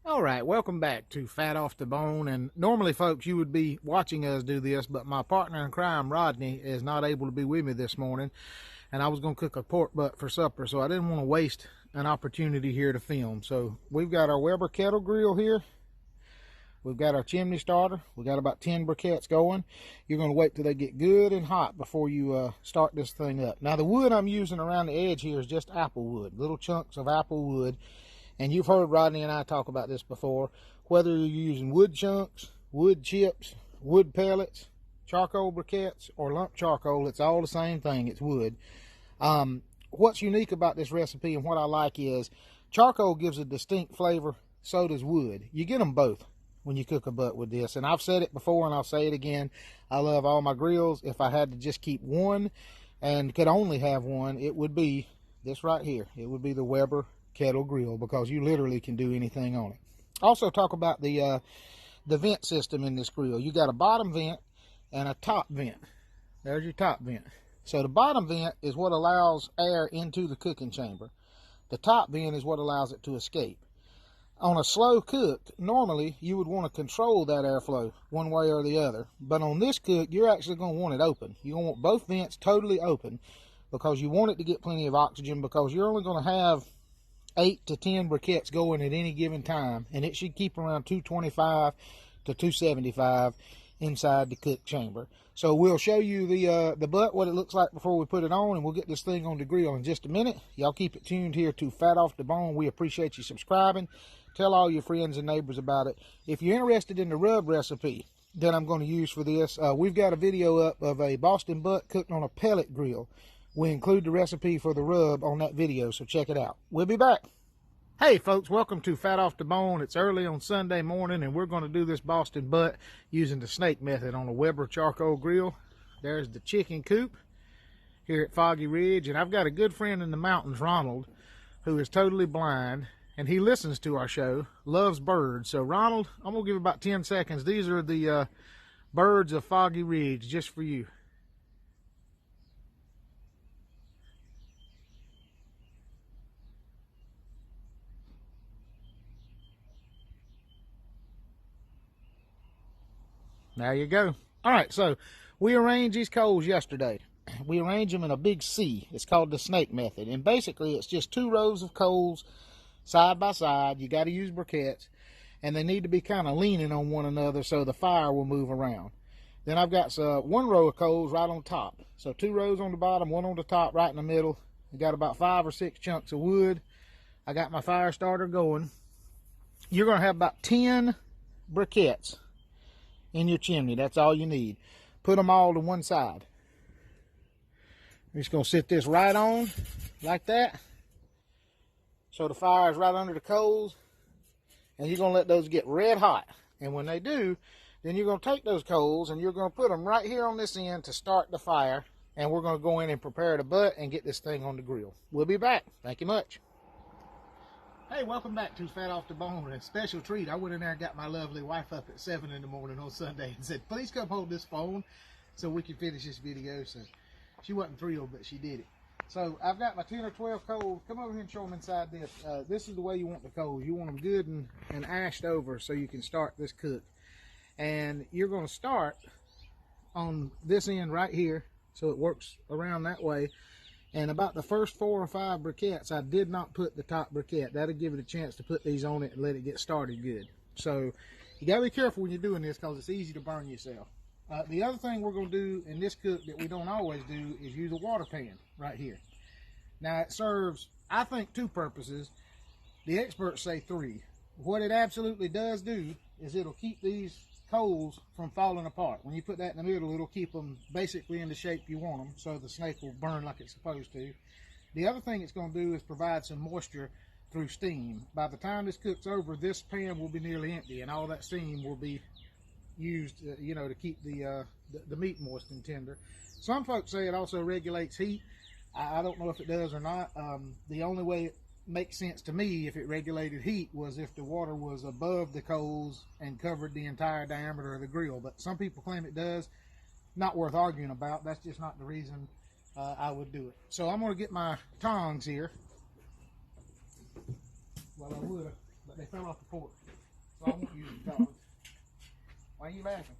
All right, welcome back to Fat Off the Bone. And normally, folks, you would be watching us do this, but my partner in crime, Rodney, is not able to be with me this morning. And I was going to cook a pork butt for supper, so I didn't want to waste an opportunity here to film. So we've got our Weber kettle grill here. We've got our chimney starter. We've got about 10 briquettes going. You're going to wait till they get good and hot before you start this thing up. Now, the wood I'm using around the edge here is just apple wood, little chunks of apple wood. And you've heard Rodney and I talk about this before. Whether you're using wood chunks, wood chips, wood pellets, charcoal briquettes, or lump charcoal, it's all the same thing. It's wood. What's unique about this recipe and what I like is charcoal gives a distinct flavor, so does wood. You get them both when you cook a butt with this. And I've said it before and I'll say it again. I love all my grills. If I had to just keep one and could only have one, it would be this right here. It would be the Weber kettle grill, because you literally can do anything on it. Also talk about the vent system in this grill. You got a bottom vent and a top vent. There's your top vent. So the bottom vent is what allows air into the cooking chamber. The top vent is what allows it to escape. On a slow cook, normally you would want to control that airflow one way or the other, but on this cook you're actually going to want it open. You're going to want both vents totally open, because you want it to get plenty of oxygen, because you're only going to have 8 to 10 briquettes going at any given time, and it should keep around 225 to 275 inside the cook chamber. So we'll show you the butt, what it looks like before we put it on, and we'll get this thing on the grill in just a minute. Y'all keep it tuned here to Fat Off the Bone. We appreciate you subscribing. Tell all your friends and neighbors about it. If you're interested in the rub recipe that I'm going to use for this, we've got a video up of a Boston butt cooked on a pellet grill. We include the recipe for the rub on that video, so check it out. We'll be back. Hey folks, welcome to Fat Off the Bone. It's early on Sunday morning, and we're going to do this Boston butt using the snake method on a Weber charcoal grill. There's the chicken coop here at Foggy Ridge, and I've got a good friend in the mountains, Ronald, who is totally blind, and he listens to our show, loves birds. So Ronald, I'm going to give about 10 seconds. These are the birds of Foggy Ridge, just for you. There you go. All right, so we arranged these coals yesterday. We arranged them in a big C. It's called the snake method. And basically, it's just 2 rows of coals side by side. You got to use briquettes. And they need to be kind of leaning on one another so the fire will move around. Then I've got 1 row of coals right on top. So 2 rows on the bottom, 1 on the top, right in the middle. I got about 5 or 6 chunks of wood. I got my fire starter going. You're going to have about 10 briquettes in your chimney. That's all you need. Put them all to one side. We're just going to sit this right on like that, so the fire is right under the coals, and you're going to let those get red hot. And when they do, then you're going to take those coals and you're going to put them right here on this end to start the fire, and we're going to go in and prepare the butt and get this thing on the grill. We'll be back. Thank you much. Hey, welcome back to Fat Off the Bone. A special treat. I went in there and got my lovely wife up at 7 in the morning on Sunday and said, please come hold this phone so we can finish this video. So she wasn't thrilled, but she did it. So I've got my 10 or 12 coals. Come over here and show them inside this. This is the way you want the coals. You want them good and ashed over so you can start this cook. And you're going to start on this end right here, so it works around that way. And about the first 4 or 5 briquettes, I did not put the top briquette. That'll give it a chance to put these on it and let it get started good. So you gotta be careful when you're doing this, because it's easy to burn yourself. The other thing we're gonna do in this cook that we don't always do is use a water pan right here. Now it serves, I think, 2 purposes. The experts say 3. What it absolutely does do is it'll keep these coals from falling apart. When you put that in the middle, it'll keep them basically in the shape you want them, so the snake will burn like it's supposed to. The other thing it's going to do is provide some moisture through steam. By the time this cooks over, this pan will be nearly empty, and all that steam will be used, to keep the meat moist and tender. Some folks say it also regulates heat. I don't know if it does or not. The only way it makes sense to me, if it regulated heat, was if the water was above the coals and covered the entire diameter of the grill. But some people claim it does. Not worth arguing about. That's just not the reason I would do it. So I'm going to get my tongs here. Well, I would have, but they fell off the porch. so I won't use the coals. Why are you laughing?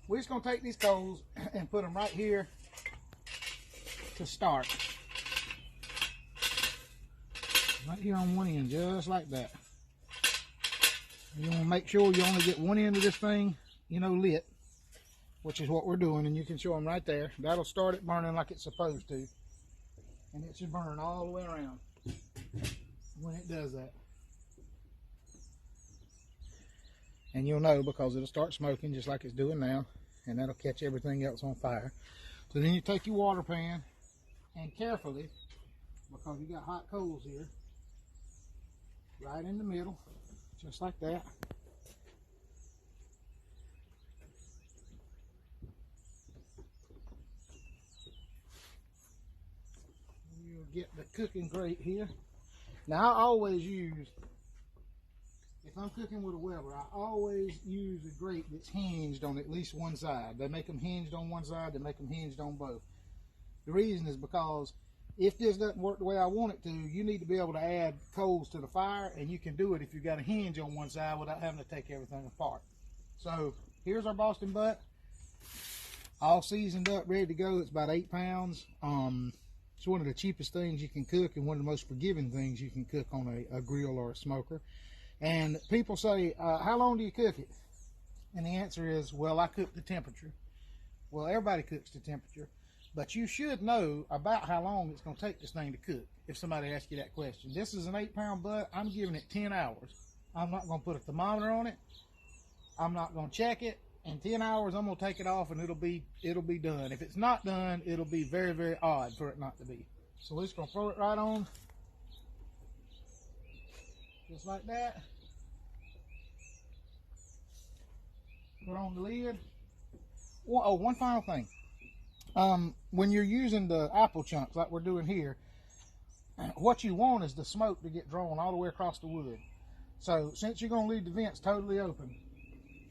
We're just gonna take these coals and put them right here to start. Right here on one end, just like that. You want to make sure you only get one end of this thing, you know, lit, which is what we're doing, and you can show them right there. That'll start it burning like it's supposed to, and it should burn all the way around when it does that. And you'll know because it'll start smoking just like it's doing now, and that'll catch everything else on fire. So then you take your water pan and carefully, because you got hot coals here, right in the middle, just like that. You'll get the cooking grate here. Now I always use, if I'm cooking with a Weber, I always use a grate that's hinged on at least one side. They make them hinged on one side, they make them hinged on both. The reason is because if this doesn't work the way I want it to, you need to be able to add coals to the fire, and you can do it if you've got a hinge on one side without having to take everything apart. So here's our Boston butt, all seasoned up, ready to go. It's about 8 pounds. It's one of the cheapest things you can cook and one of the most forgiving things you can cook on a grill or a smoker. And people say, how long do you cook it? And the answer is, well, I cook the temperature. Well, everybody cooks the temperature. But you should know about how long it's going to take this thing to cook if somebody asks you that question. This is an 8-pound butt. I'm giving it 10 hours. I'm not going to put a thermometer on it. I'm not going to check it. In 10 hours, I'm going to take it off and it'll be done. If it's not done, it'll be very, very odd for it not to be. So we're just going to throw it right on. Just like that. Put on the lid. Oh, one final thing. When you're using the apple chunks like we're doing here, what you want is the smoke to get drawn all the way across the wood. So since you're going to leave the vents totally open,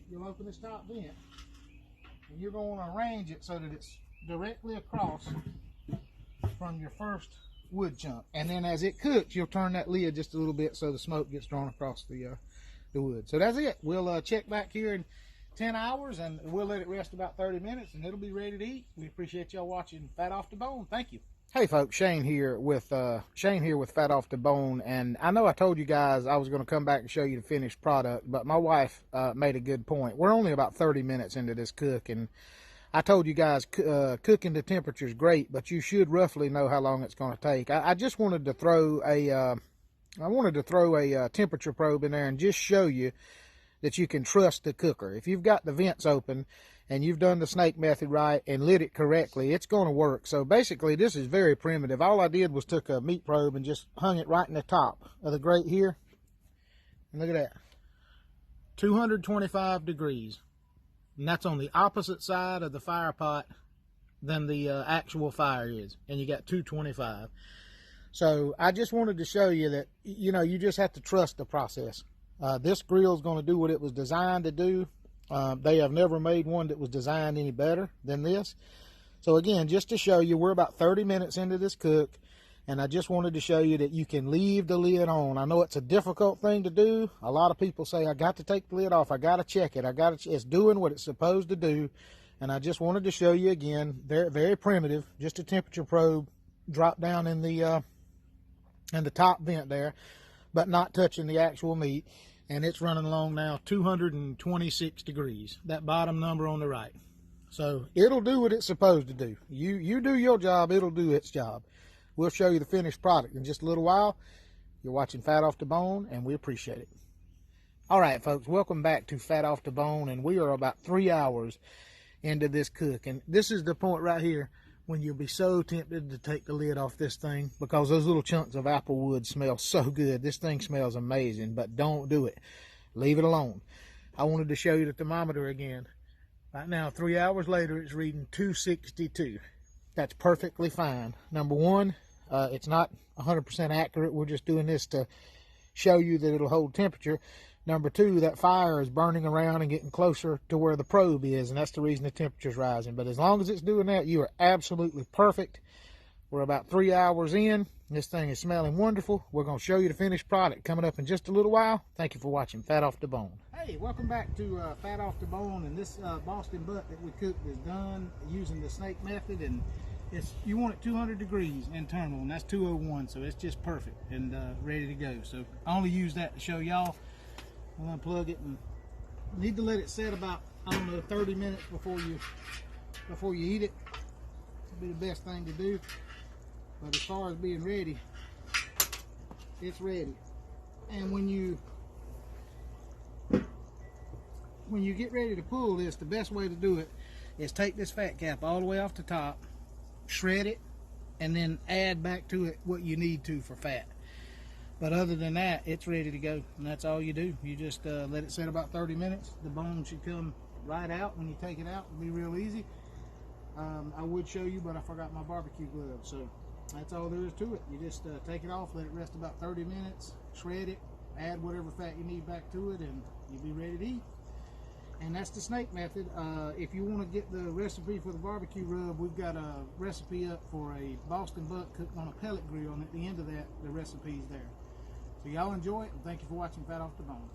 you'll open this top vent and you're going to arrange it so that it's directly across from your first wood chunk. And then as it cooks, you'll turn that lid just a little bit so the smoke gets drawn across the wood. So that's it. We'll check back here in 10 hours and we'll let it rest about 30 minutes and it'll be ready to eat. We appreciate y'all watching Fat Off the Bone. Thank you. Hey folks, Shane here with Fat Off the Bone, and I know I told you guys I was going to come back and show you the finished product, but my wife made a good point. We're only about 30 minutes into this cook, and I told you guys cooking the temperature is great, but you should roughly know how long it's going to take. I just wanted to throw a temperature probe in there and just show you that you can trust the cooker. If you've got the vents open and you've done the snake method right and lit it correctly, it's going to work. So basically this is very primitive. All I did was took a meat probe and just hung it right in the top of the grate here. And look at that. 225 degrees. And that's on the opposite side of the fire pot than the actual fire is. And you got 225. So I just wanted to show you that, you know, you just have to trust the process. This grill is going to do what it was designed to do. They have never made one that was designed any better than this. So again, just to show you, we're about 30 minutes into this cook, and I just wanted to show you that you can leave the lid on. I know it's a difficult thing to do. A lot of people say, I got to take the lid off, I got to check it, it's doing what it's supposed to do. And I just wanted to show you again, very, very primitive, just a temperature probe, drop down in the top vent there, but not touching the actual meat. And it's running along now 226 degrees, that bottom number on the right. So it'll do what it's supposed to do. You do your job, it'll do its job. We'll show you the finished product in just a little while. You're watching Fat Off the Bone, and we appreciate it. All right, folks, welcome back to Fat Off the Bone, and we are about 3 hours into this cook. And this is the point right here when you'll be so tempted to take the lid off this thing, because those little chunks of apple wood smell so good. This thing smells amazing, but don't do it. Leave it alone. I wanted to show you the thermometer again. Right now, 3 hours later, it's reading 262. That's perfectly fine. Number one, it's not 100% accurate. We're just doing this to show you that it'll hold temperature. Number two, that fire is burning around and getting closer to where the probe is, and that's the reason the temperature's rising. But as long as it's doing that, you are absolutely perfect. We're about 3 hours in. This thing is smelling wonderful. We're going to show you the finished product coming up in just a little while. Thank you for watching Fat Off the Bone. Hey, welcome back to Fat Off the Bone. And this Boston butt that we cooked is done using the snake method. And you want it 200 degrees internal, and that's 201, so it's just perfect and ready to go. So I only use that to show y'all. I'll unplug it and need to let it set about, I don't know, 30 minutes before you eat it. It'll be the best thing to do. But as far as being ready, it's ready. And when you get ready to pull this, the best way to do it is take this fat cap all the way off the top, shred it, and then add back to it what you need to for fat. But other than that, it's ready to go, and that's all you do. You just let it set about 30 minutes. The bone should come right out when you take it out. It'll be real easy. I would show you, but I forgot my barbecue gloves. So that's all there is to it. You just take it off, let it rest about 30 minutes, shred it, add whatever fat you need back to it, and you'll be ready to eat. And that's the snake method. If you want to get the recipe for the barbecue rub, we've got a recipe up for a Boston butt cooked on a pellet grill, and at the end of that, the recipe's there. So y'all enjoy it, and thank you for watching Fat Off the Bone.